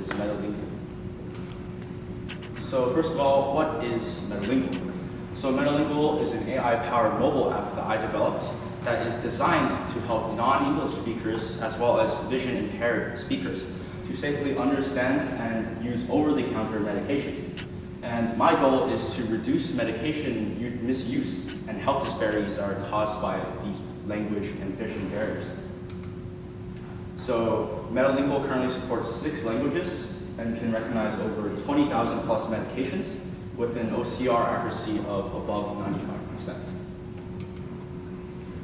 Medlingual. So first of all, what is Medlingual? So Medlingual is an AI-powered mobile app that I developed that is designed to help non-English speakers as well as vision-impaired speakers to safely understand and use over-the-counter medications. And my goal is to reduce medication misuse and health disparities that are caused by these language and vision barriers. So Medlingual currently supports 6 languages and can recognize over 20,000 plus medications with an OCR accuracy of above 95%.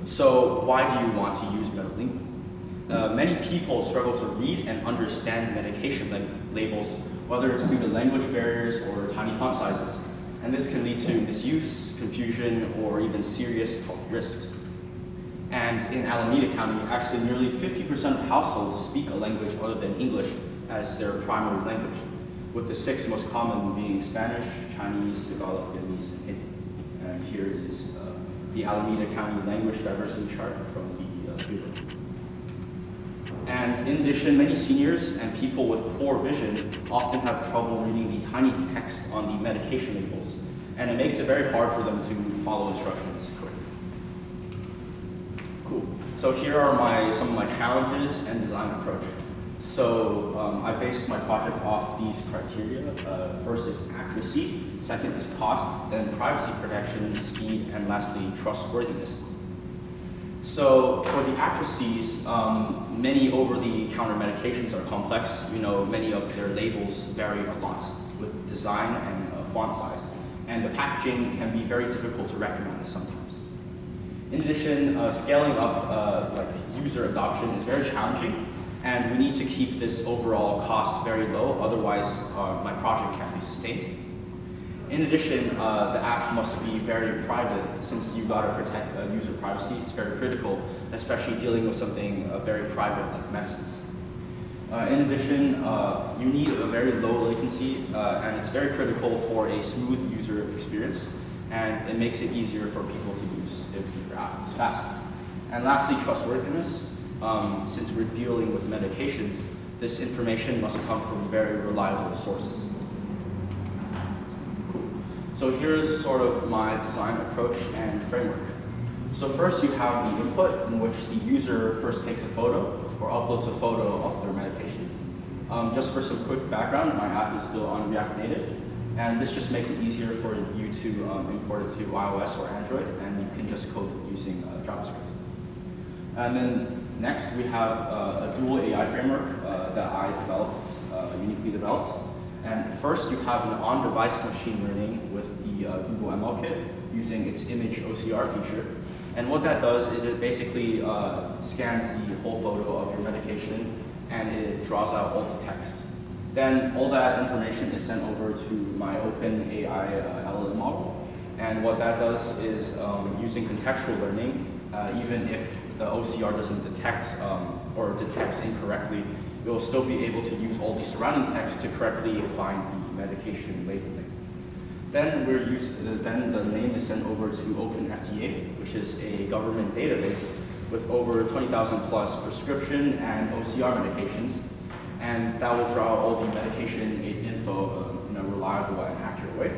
So why do you want to use Medlingual? Many people struggle to read and understand medication labels, whether it's due to language barriers or tiny font sizes. And this can lead to misuse, confusion, or even serious health risks. And in Alameda County, actually nearly 50% of households speak a language other than English as their primary language, with the 6 most common being Spanish, Chinese, Tagalog, Vietnamese, and Hindi. And here is the Alameda County language diversity chart from the Bureau. And in addition, many seniors and people with poor vision often have trouble reading the tiny text on the medication labels, and it makes it very hard for them to follow instructions correctly. Cool. So here are some of my challenges and design approach. So I based my project off these criteria. First is accuracy, second is cost, then privacy protection, speed, and lastly, trustworthiness. So for the accuracies, many over-the-counter medications are complex. Many of their labels vary a lot with design and font size. And the packaging can be very difficult to recognize sometimes. In addition, scaling up user adoption is very challenging, and we need to keep this overall cost very low, otherwise my project can't be sustained. In addition, the app must be very private, since you gotta protect user privacy. It's very critical, especially dealing with something very private like medicines. In addition, you need a very low latency, and it's very critical for a smooth user experience, and it makes it easier for people to use if your app is fast. And lastly, trustworthiness. Since we're dealing with medications, this information must come from very reliable sources. So here's sort of my design approach and framework. So first you have the input, in which the user first takes a photo or uploads a photo of their medication. Just for some quick background, my app is built on React Native, and this just makes it easier for you to import it to iOS or Android, and you can just code it using JavaScript. And then next we have a dual AI framework that I developed, uniquely developed. And first, you have an on-device machine learning with the Google ML Kit using its image OCR feature. And what that does is it basically scans the whole photo of your medication, and it draws out all the text. Then all that information is sent over to my open AI LLM model. And what that does is using contextual learning, even if the OCR doesn't detect or detects incorrectly, it will still be able to use all the surrounding text to correctly find the medication labeling. Then then the name is sent over to OpenFDA, which is a government database with over 20,000 plus prescription and OCR medications, and that will draw all the medication info in a reliable and accurate way.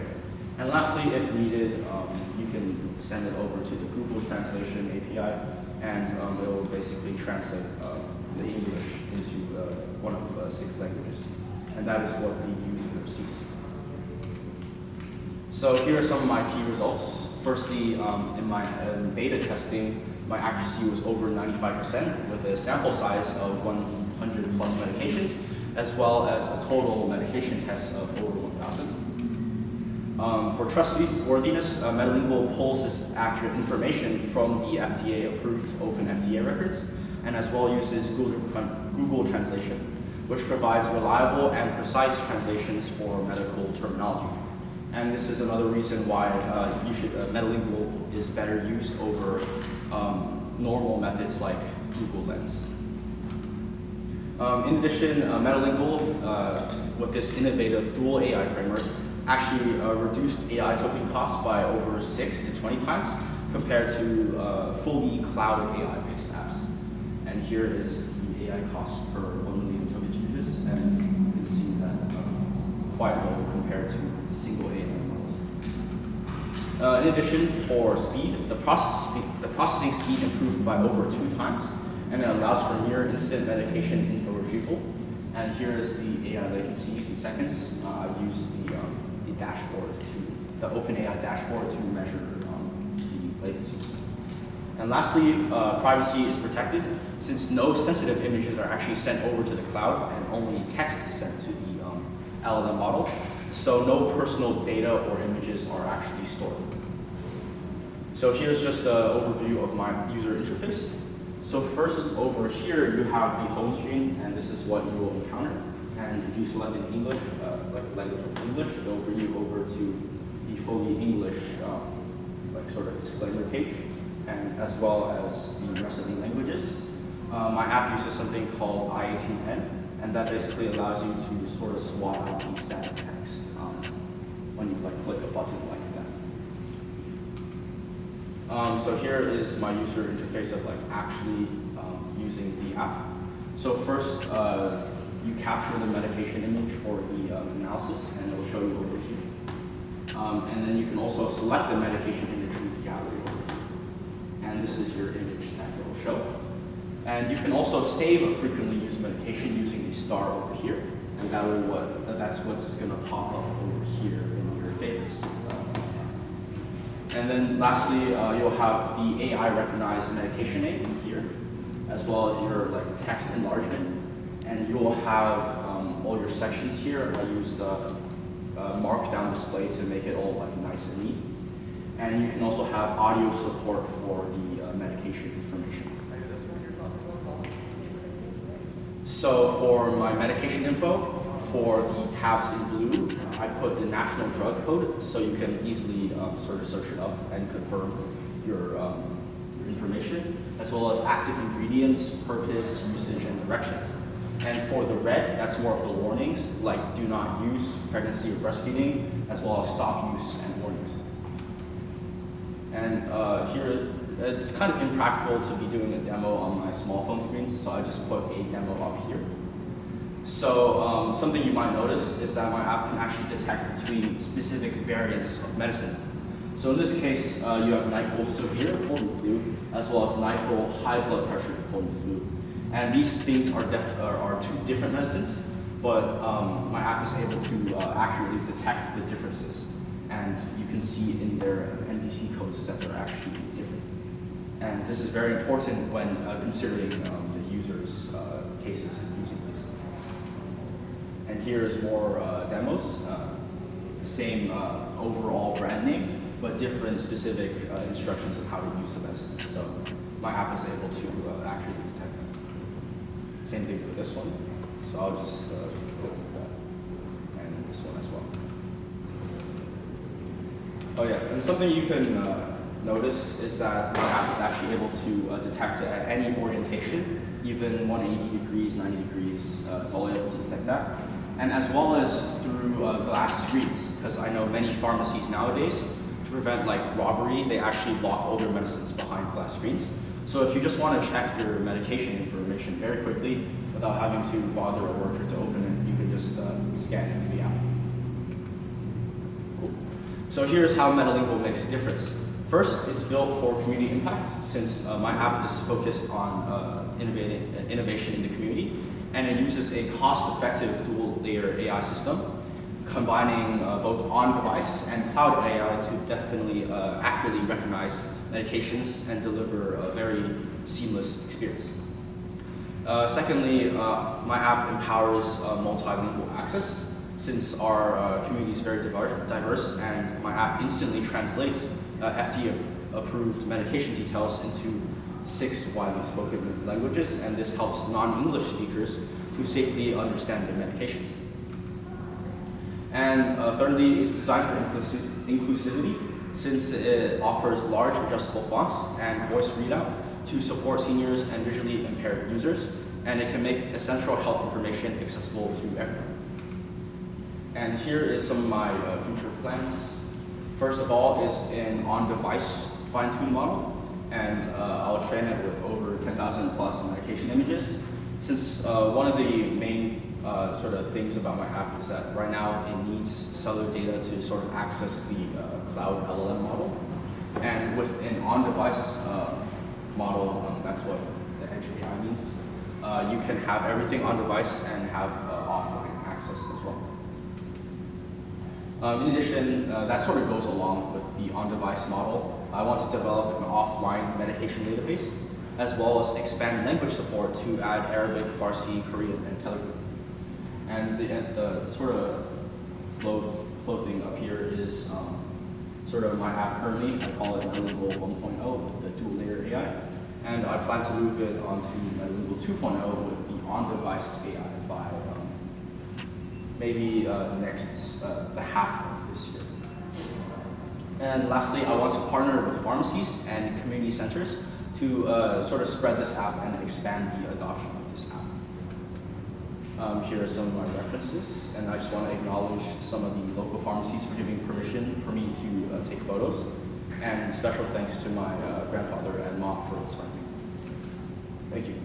And lastly, if needed, you can send it over to the Google Translation API, and it will basically translate the English into one of 6 languages. And that is what the user sees. So here are some of my key results. Firstly, in my beta testing, my accuracy was over 95% with a sample size of 100 plus medications, as well as a total medication test of over 1,000. For trustworthiness, Medlingual pulls this accurate information from the FDA-approved OpenFDA records, and as well uses Google Translation, which provides reliable and precise translations for medical terminology. And this is another reason why Medlingual is better used over normal methods like Google Lens. In addition, Medlingual, with this innovative dual AI framework, actually reduced AI token costs by over 6 to 20 times compared to fully cloud AI-based apps. And here is the AI cost per 1 million token users, and you can see that quite low compared to the single AI models. In addition, for speed, the processing speed improved by over 2 times, and it allows for near instant medication info retrieval. And here is the AI latency in seconds. I used the dashboard, the OpenAI dashboard to measure the latency. And lastly, privacy is protected since no sensitive images are actually sent over to the cloud and only text is sent to the LLM model. So no personal data or images are actually stored. So here's just an overview of my user interface. So first over here, you have the home screen, and this is what you will encounter. And if you select in English, like language of English, it will bring you over to the fully English, like sort of disclaimer page, and as well as the rest of the languages. My app uses something called I18N, and that basically allows you to sort of swap out the static text when you like click a button like that. So here is my user interface of like actually using the app. So first, you capture the medication image for the analysis, and it will show you over here. And then you can also select the medication image from the gallery over here. And this is your image that it will show. And you can also save a frequently used medication using the star over here, and that's what's going to pop up over here in your favorites tab. And then lastly, you'll have the AI recognized medication name here, as well as your like text enlargement, and you'll have all your sections here. I used markdown display to make it all like nice and neat, and you can also have audio support for the medication information. So for my medication info, for the tabs in blue, I put the national drug code so you can easily sort of search it up and confirm your information, as well as active ingredients, purpose, usage, and directions. And for the red, that's more of the warnings, like do not use, pregnancy or breastfeeding, as well as stop use and warnings. And here, it's kind of impractical to be doing a demo on my small phone screen, so I just put a demo up here. So something you might notice is that my app can actually detect between specific variants of medicines. So in this case, you have NyQuil severe cold and flu, as well as NyQuil high blood pressure cold and flu. And these things are 2 different medicines, but my app is able to accurately detect the differences. And you can see in their NDC codes that they're actually different. And this is very important when considering the user's cases using this. And here is more demos. Same overall brand name, but different specific instructions on how to use the medicines. So my app is able to accurately detect them. Same thing for this one. So I'll just open that. And this one as well. Oh yeah, and something you can notice is that my app is actually able to detect at any orientation, even 180 degrees, 90 degrees, it's all able to detect that. And as well as through glass screens, because I know many pharmacies nowadays, to prevent like robbery, they actually lock all their medicines behind glass screens. So if you just want to check your medication information very quickly without having to bother a worker to open it, you can just scan it through the app. Cool. So here's how Medlingual makes a difference. First, it's built for community impact, since my app is focused on innovation in the community, and it uses a cost-effective dual-layer AI system, combining both on-device and cloud AI to definitely accurately recognize medications and deliver a very seamless experience. Secondly, my app empowers multilingual access, since our community is very diverse, and my app instantly translates FDA-approved medication details into 6 widely spoken languages, and this helps non-English speakers to safely understand their medications. And thirdly, it's designed for inclusivity, since it offers large adjustable fonts and voice readout to support seniors and visually impaired users, and it can make essential health information accessible to everyone. And here is some of my future plans. First of all is an on-device fine-tuned model, and I'll train it with over 10,000 plus medication images. Since one of the main sort of things about my app is that right now it needs cellular data to sort of access the cloud LLM model. And with an on-device model, that's what the Edge AI means. You can have everything on device and have offline access as well. In addition, that sort of goes along with the on-device model. I want to develop an offline medication database, as well as expand language support to add Arabic, Farsi, Korean, and Telugu. And the sort of flow thing up here is sort of my app currently. I call it Medlingual 1.0 with the dual layer AI. And I plan to move it onto Medlingual 2.0 with the on-device AI by maybe the half of this year. And lastly, I want to partner with pharmacies and community centers to sort of spread this app and expand the adoption of this app. Here are some of my references, and I just want to acknowledge some of the local pharmacies for giving permission for me to take photos, and special thanks to my grandfather and mom for inspiring me. Thank you.